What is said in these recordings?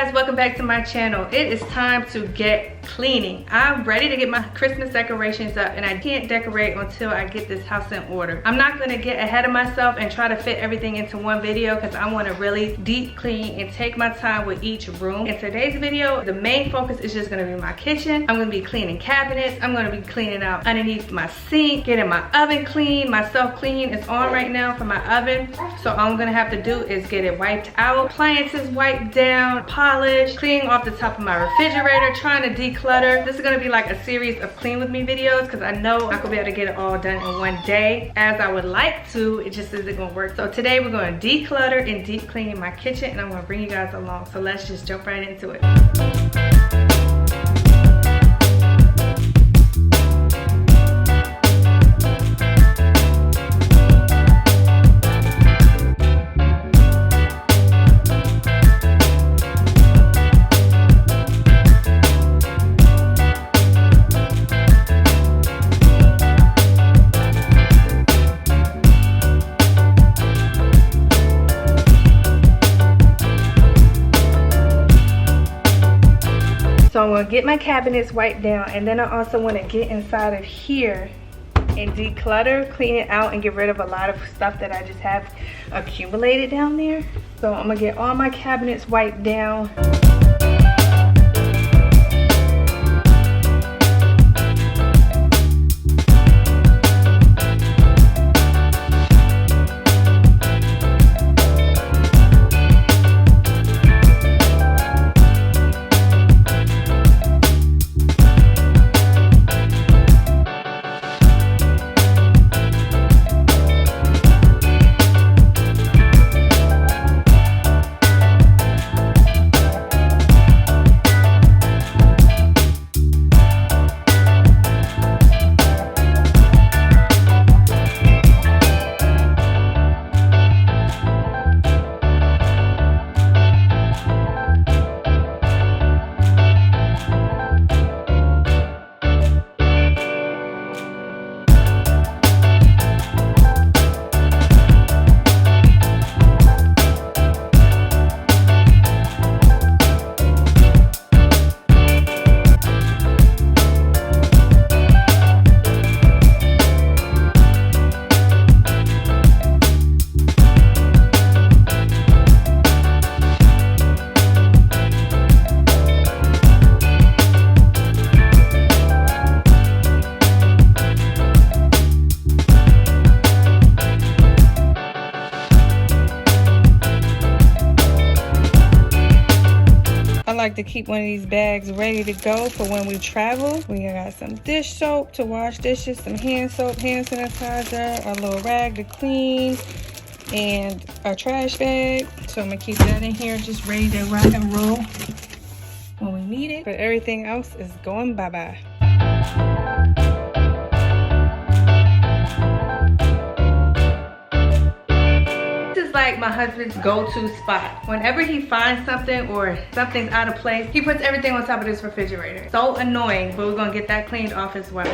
guys, welcome back to my channel. It is time to get cleaning. I'm ready to get my Christmas decorations up, and I can't decorate until I get this house in order. I'm not gonna get ahead of myself and try to fit everything into one video because I want to really deep clean and take my time with each room. In today's video, the main focus is just gonna be my kitchen. I'm gonna be cleaning cabinets. I'm gonna be cleaning out underneath my sink, getting my oven clean. My self-clean is on right now for my oven. So all I'm gonna have to do is get it wiped out, appliances wiped down, polished, cleaning off the top of my refrigerator, trying to declutter. This is gonna be like a series of clean with me videos because I know I'm not gonna be able to get it all done in one day as I would like to. It just isn't gonna work. So today we're gonna declutter and deep clean my kitchen, and I'm gonna bring you guys along. So let's just jump right into it. So I'm gonna get my cabinets wiped down, and then I also wanna get inside of here and declutter, clean it out, and get rid of a lot of stuff that I just have accumulated down there. So I'm gonna get all my cabinets wiped down. I like to keep one of these bags ready to go for when we travel. We got some dish soap to wash dishes, some hand soap, hand sanitizer, a little rag to clean, and a trash bag. So I'm gonna keep that in here just ready to rock and roll when we need it. But everything else is going bye-bye. Like my husband's go-to spot. Whenever he finds something or something's out of place, he puts everything on top of this refrigerator. So annoying, but we're gonna get that cleaned off as well.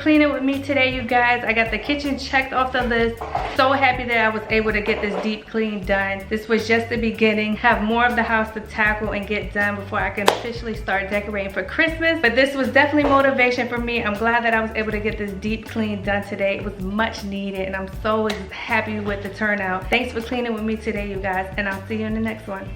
cleaning with me today, you guys. I got the kitchen checked off the list. So happy that I was able to get this deep clean done. This was just the beginning. Have more of the house to tackle and get done before I can officially start decorating for Christmas. But this was definitely motivation for me. I'm glad that I was able to get this deep clean done today. It was much needed and I'm so happy with the turnout. Thanks for cleaning with me today, you guys, and I'll see you in the next one.